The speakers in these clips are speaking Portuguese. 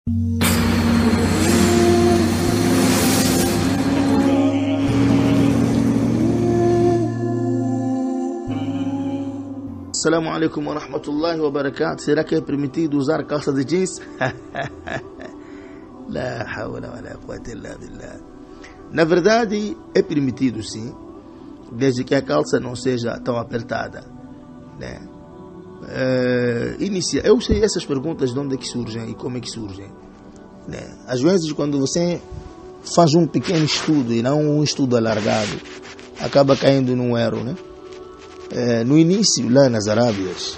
Assalamu alaikum wa rahmatullahi wa barakatuh. Será que é permitido usar calça de jeans? La hawla wa la quwwata illa billah. Na verdade, é permitido sim, desde que a calça não seja tão apertada, né? Eu sei essas perguntas de onde é que surgem e como é que surgem, né? Às vezes, quando você faz um pequeno estudo e não um estudo alargado, acaba caindo num erro, né? No início, lá nas Arábias,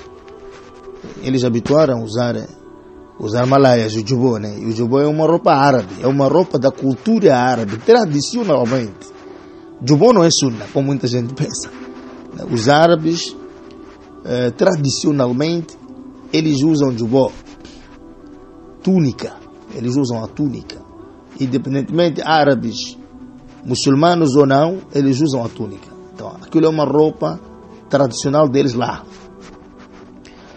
eles habituaram a usar malaias, o jubô, né? E o jubô é uma roupa árabe, é uma roupa da cultura árabe, tradicionalmente. Jubô não é sunna, como muita gente pensa. Os árabes, tradicionalmente, eles usam jubô, túnica, eles usam a túnica. Independentemente, árabes, muçulmanos ou não, eles usam a túnica. Então, aquilo é uma roupa tradicional deles lá.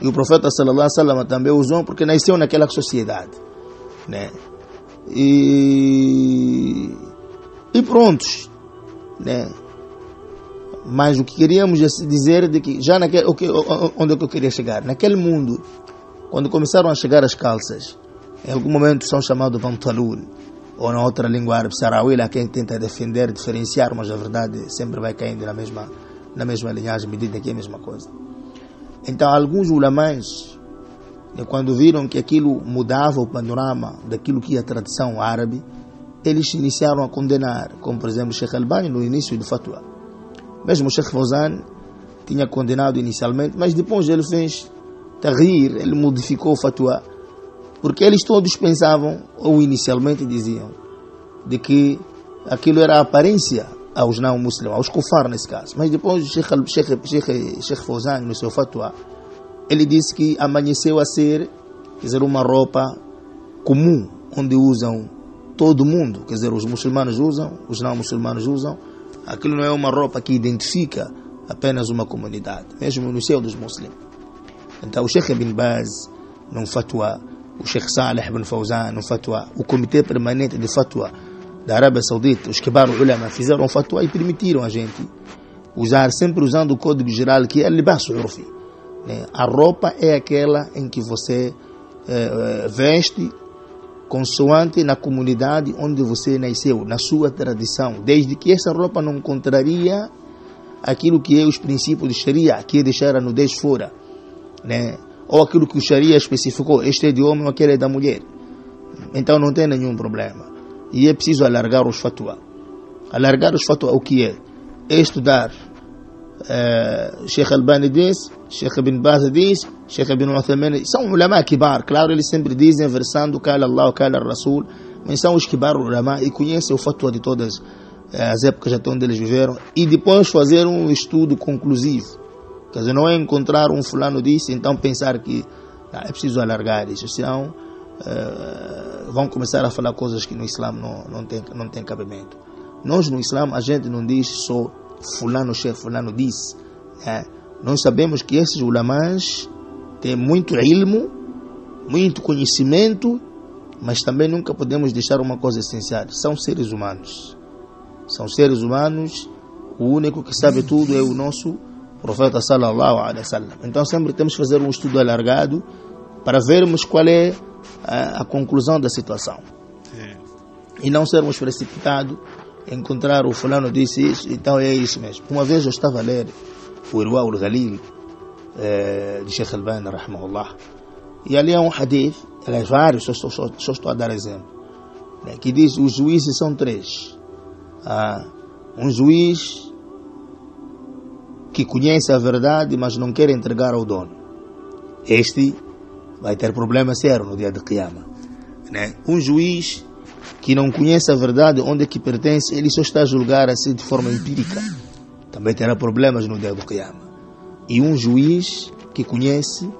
E o profeta sallallahu alaihi wasallam também usou porque nasceu naquela sociedade, né? E prontos, né? Mas o que queríamos dizer de que já onde é que eu queria chegar? Naquele mundo, quando começaram a chegar as calças, em algum momento são chamados pantalun, ou na outra língua árabe sarawila, quem tenta defender, diferenciar, mas a verdade sempre vai caindo na mesma linhagem, medida que é a mesma coisa. Então, alguns ulamãs, quando viram que aquilo mudava o panorama daquilo que é a tradição árabe, eles iniciaram a condenar, como por exemplo o Sheikh Albani no início do fatwa. Mesmo o Sheikh Fawzan tinha condenado inicialmente, mas depois ele fez tahrir, ele modificou o fatwa, porque eles todos pensavam, ou inicialmente diziam, de que aquilo era a aparência aos não muçulmanos, aos kufar nesse caso. Mas depois o Sheikh Fawzan, no seu fatwa, ele disse que amanheceu a ser, quer dizer, uma roupa comum, onde usam todo mundo, quer dizer, os muçulmanos usam, os não muçulmanos usam. Aquilo não é uma roupa que identifica apenas uma comunidade, mesmo no seio dos muçulmanos. Então o Sheikh Ibn Baz, num fatwa, o Sheikh Saleh Ibn Fawzan, num fatwa, o Comitê Permanente de Fatwa da Arábia Saudita, os Kibar Ulama, fizeram fatwa e permitiram a gente usar, sempre usando o código geral que é libas urfi. A roupa é aquela em que você veste consoante na comunidade onde você nasceu, na sua tradição, desde que essa roupa não contraria aquilo que é os princípios de Sharia, que é deixar a nudez fora, né? Ou aquilo que o Sharia especificou, este é de homem ou aquele é da mulher. Então não tem nenhum problema. E é preciso alargar os fatwa. Alargar os fatwa, o que é? É estudar. Sheikh Albani diz, Sheikh Ibn Baz diz, Sheikh Ibn Uthaymin, são ulama kibar, claro, eles sempre dizem versando Kala Allah, Kala Rasul, mas são os kibar ulama e conhecem o fatwa de todas as épocas até onde eles viveram, e depois fazer um estudo conclusivo. Quer dizer, não é encontrar um fulano disse, então pensar que é preciso alargar isso, senão vão começar a falar coisas que no Islã não tem cabimento. Nós no Islã, a gente não diz só fulano chefe, fulano disse. Nós sabemos que esses ulamãs têm muito ilmo, muito conhecimento, mas também nunca podemos deixar uma coisa essencial. São seres humanos. São seres humanos. O único que sabe tudo é o nosso profeta sallallahu alaihi wasallam. Então sempre temos que fazer um estudo alargado para vermos qual é a conclusão da situação. E não sermos precipitados, encontrar o fulano disse isso, então é isso mesmo. Uma vez eu estava a ler o Irwa al-Ghalil de Sheikh Albani rahimahullah, e ali há um hadith, aliás vários, só estou a dar exemplo, né, que diz: os juízes são três. Um juiz que conhece a verdade mas não quer entregar ao dono, este vai ter problema sério no dia de Qiyamah, né? Um juiz que não conhece a verdade onde é que pertence, ele só está a julgar assim de forma empírica, também terá problemas no dia do Qiyamah. E um juiz que conhece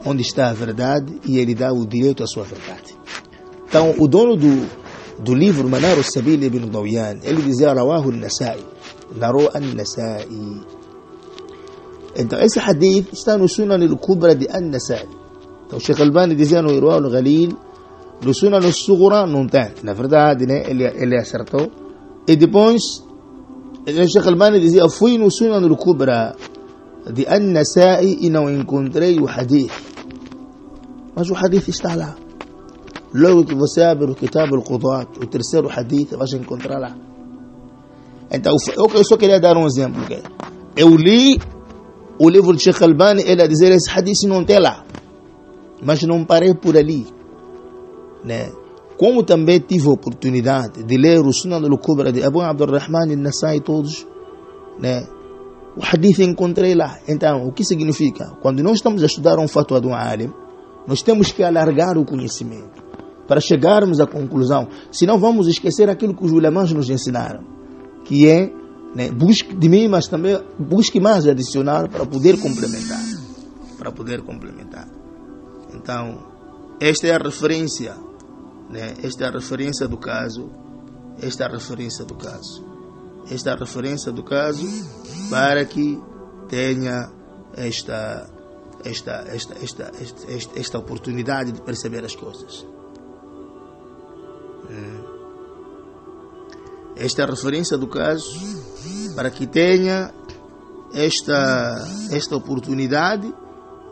onde está a verdade e ele dá o direito à sua verdade. Então o dono do livro Manar al-Sabil ibn Dawiyan, ele dizia Rawahu al-Nasai, narou al-Nasai. Então esse hadith está no Sunan al-Kubra de al-Nasai. Então o Sheikh Albani dizia no Irwa al-Ghalil do Sunan al-Sughra não tem. Na verdade, né, ele acertou. E depois, o Sheikh Albani dizia, fui no Sunan al-Kubra de An-Nasa'i e não encontrei o hadith. Mas o hadith está lá. Logo que você abre o Kitab al-Qudat, o terceiro hadith, vai encontrar lá. Então, eu só queria dar um exemplo. Okay? Eu li o livro de Sheikh Albani, ele a dizer, esse hadith não tem lá. Mas não parei por ali. Né? Como também tive a oportunidade de ler o Sunan al-Kubra de Abu Abdurrahman al-Nasai todos, né? O hadith encontrei lá. Então, o que significa? Quando nós estamos a estudar um fatwa de um alim, nós temos que alargar o conhecimento para chegarmos à conclusão. Senão vamos esquecer aquilo que os ulamãs nos ensinaram, que é, né, busque de mim, mas também busque mais adicionar para poder complementar. Então, esta é a referência, né? Esta é a referência do caso para que tenha esta oportunidade de perceber as coisas. Esta é a referência do caso para que tenha esta oportunidade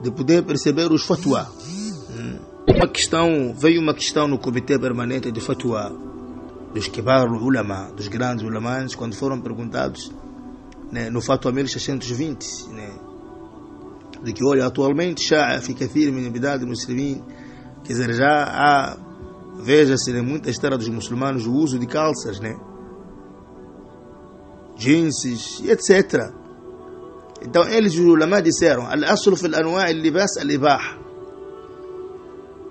de poder perceber os fatwa. Veio uma questão no Comitê Permanente de Fatwa dos Kibar Ulama, dos grandes ulamãs, quando foram perguntados, né, no Fatwa 1620, né, de que, olha, atualmente já fica firme na bilad muslimin, quer dizer, já há, veja-se em muita história dos muçulmanos o uso de calças, né, jeans, etc. Então eles, os ulama, disseram, al-aslu fil anwa' al-libas al-ibah.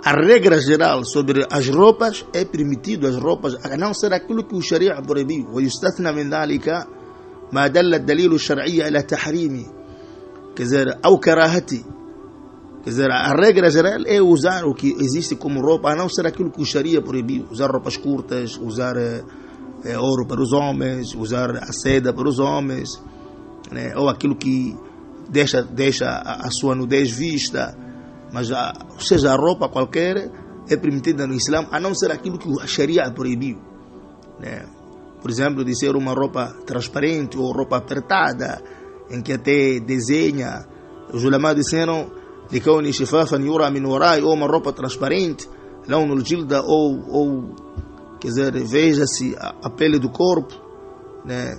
A regra geral sobre as roupas é permitido as roupas, a não ser aquilo que o Sharia proibiu. ويستثنى من ذلك ما دل الدليل الشرعي على تحريمه. Quer dizer, ao karahati. Quer dizer, a regra geral é usar o que existe como roupa, a não ser aquilo que o Sharia proibiu. Usar roupas curtas, usar ouro para os homens, usar a seda para os homens, né? Ou aquilo que deixa a sua nudez vista. Mas, ou seja, a roupa qualquer é permitida no Islã, a não ser aquilo que a Sharia proibiu, né? Por exemplo, de ser uma roupa transparente ou roupa apertada, em que até desenha. Os ulama disseram de kauni shifafan yura min warai, ou uma roupa transparente, lawn al-jilda, ou quer dizer, veja-se a pele do corpo, né?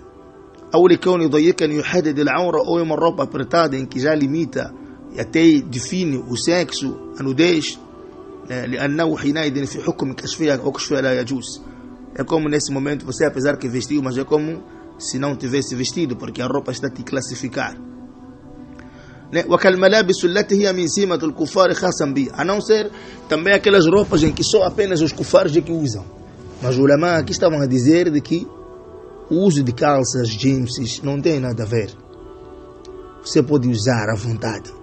Ou de kauni dayikan yuhaddid al-awra, ou uma roupa apertada em que já limita e até define o sexo, a nudez, لأنه حينئذ في حكم كشفها أو كشفها لا يجوز. É como nesse momento você, apesar que vestiu, mas é como se não tivesse vestido, porque a roupa está a te classificar. وكالملابس التي هي من سمة الكفار خاصا به, a não ser também aquelas roupas em que só apenas os kufares é que usam. Mas os ulama aqui estavam a dizer de que o uso de calças, jeans, não tem nada a ver. Você pode usar à vontade.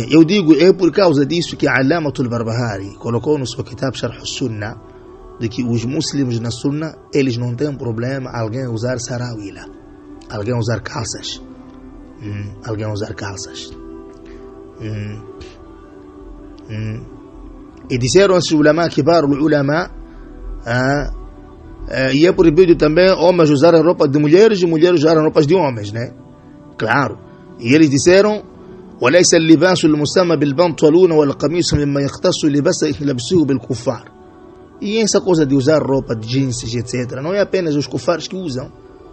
Eu digo, é por causa disso que Allamatul Barbahari colocou no seu kitab Sharh al-Sunnah de que os muslims na Sunnah, eles não têm problema alguém usar sarawila, alguém usar calças, E disseram os ulama, kibar ulama, e é proibido também homens usarem roupa de mulheres e mulheres usarem roupas de homens, né? Claro. E eles disseram, وليس اللباس المسمى بالبنطلون والقميص مما يختص لبسه بالكفار. E essa coisa de usar roupa de jeans, etc., não é apenas os kufares que usam,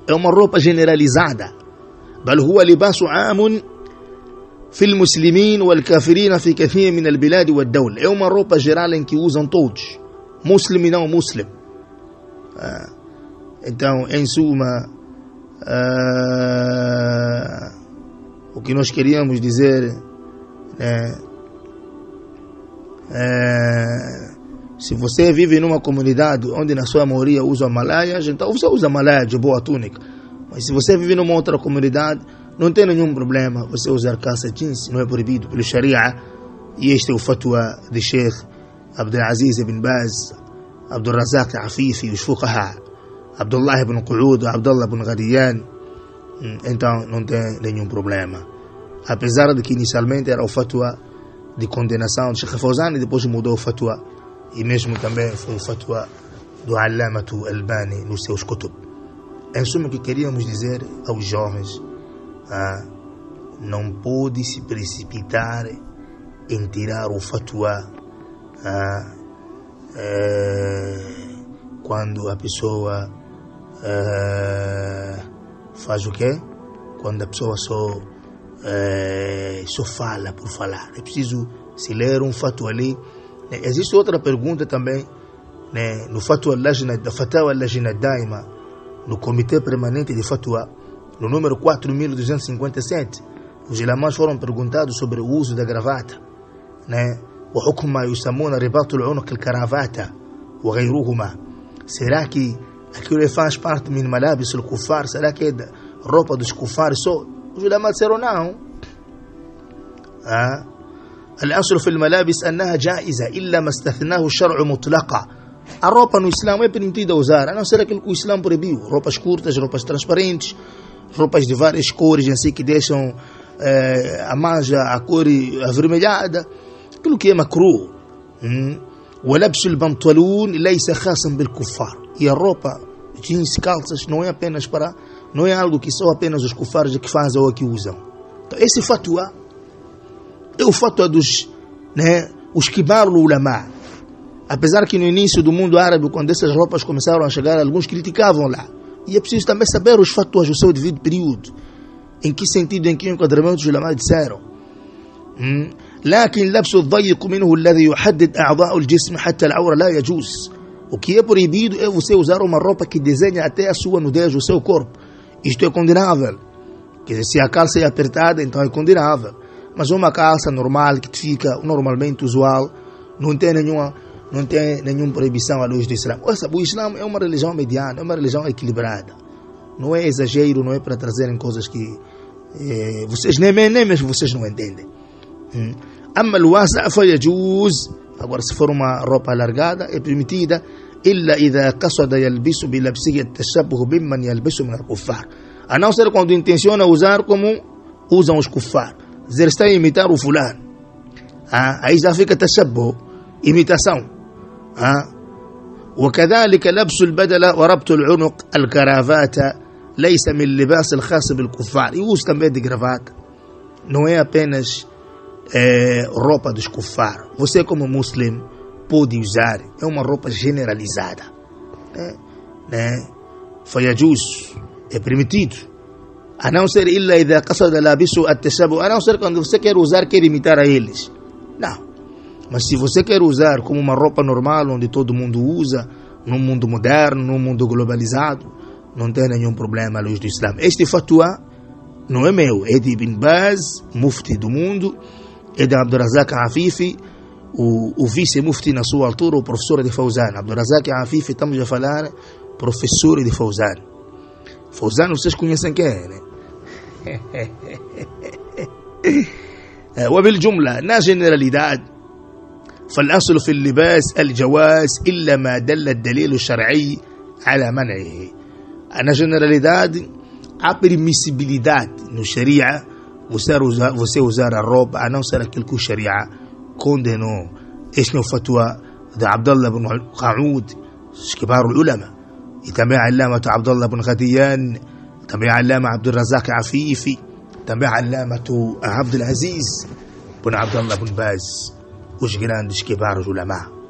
é uma roupa generalizada. بل هو لباس عام في المسلمين والكافرين في كثير من البلاد والدول. É uma roupa geral em que usam todos, muslim e não muslim. Então, em suma, o que nós queríamos dizer, né, se você vive numa comunidade onde na sua maioria usa malaias, então você usa malaia de boa túnica. Mas se você vive numa outra comunidade, não tem nenhum problema você usar calça jeans, não é proibido pelo Sharia. E este é o fatwa de Sheikh Abdulaziz ibn Baz, Abdul Razak Afifi, os fuqaha, Abdullah ibn Qu'ud, Abdullah ibn Ghadiyan. Então não tem nenhum problema. Apesar de que inicialmente era o fatwa de condenação de Sheikh Fawzan e depois mudou o fatwa e mesmo também foi fatwa do Allamatu Albani nos seus kutub. Em suma, o que queríamos dizer aos jovens, não pode se precipitar em tirar o fatwa quando a pessoa faz o quê? Quando a pessoa só fala por falar. É preciso se ler um fatwa ali. Existe outra pergunta também, né, no Fatawa Al-Lajna Daima, no Comitê Permanente de Fatwa, no número 4257, os ilamãs foram perguntados sobre o uso da gravata, né? وحكم ما يسمون رباط العنق الكرافاتا وغيرهما. Será que aquilo faz parte min malabis al-kuffar? Será que é da roupa dos kuffar só? Os ilamãs disseram não. الأصل في الملابس أنها جائزة إلا ما استثناه الشرع مطلقا. A roupa no Islã é permitida usar, a não ser aquilo que o Islã proibiu. Roupas curtas, roupas transparentes, roupas de várias cores, assim, que deixam a manja, a cor avermelhada, aquilo que é makruh. ولبس البنطلون ليس خاصا بالكفار. E a roupa, jeans, calças, não é algo que só apenas os kufares que fazem ou que usam. Então, esse fatwa é o fatwa dos, né, os kibar ulama. Apesar que no início do mundo árabe, quando essas roupas começaram a chegar, alguns criticavam lá. E é preciso também saber os fatwas do seu devido período. Em que sentido, em que enquadramento os ulama disseram. لكن لبس الضيق منه الذي يحدد أعضاء الجسم حتى العورة لا يجوز. O que é proibido é você usar uma roupa que desenha até a sua nudez, o seu corpo. Isto é condenável. Quer dizer, se a calça é apertada, então é condenável. Mas uma calça normal, que fica normalmente usual, não tem nenhuma proibição à luz do Islã. O Islã é uma religião mediana, é uma religião equilibrada. Não é exagero, não é para trazerem coisas que vocês nem mesmo vocês não entendem. أما الواسع فيجوز. Agora, se for uma roupa alargada, é permitida, إلا إذا قصد يلبس بلبسه التشبه بمن يلبسه من الكفار. A não ser quando intenciona usar como usam os kuffar. Dizer, está a imitar o fulano. Aí já fica tashabbuh, imitação. وكذلك لبس البدلة وربط العنق الكرافات ليس من اللباس الخاص بالكفار. E o uso também de gravata não é apenas roupa dos kuffar. Você, como muslim, pode usar. É uma roupa generalizada, né? فيجوز, é permitido. A não ser إلا إذا قصد لابسه التشابه. A não ser quando você quer usar, quer imitar a eles. Não. Mas se você quer usar como uma roupa normal, onde todo mundo usa, num mundo moderno, num mundo globalizado, não tem nenhum problema à luz do Islã. Este fatwa não é meu, é de Ibn Baz, mufti do mundo, é de Abdurrazak Afifi, o vice-mufti na sua altura, o professor de Fawzan. Abdurrazak Afifi, estamos a falar, professor de Fawzan. Fawzan, vocês conhecem quem é, né? وبالجملة, na generalidade, فالأصل في اللباس الجواز إلا ما دل الدليل الشرعي على منعه. Na generalidade, há permissibilidade no Sharia você usar a roupa, a não ser aquilo que o Sharia condenou. Este é o fatwa de Abdullah ibn Qa'ud, kibar ulama, e também a Allamatu Abdullah ibn Ghadiyan, também a Allama Abdurrazak Afifi, também a Allamatu Abdul Aziz ibn Abdullah ibn Baz, os grandes kibar ulama.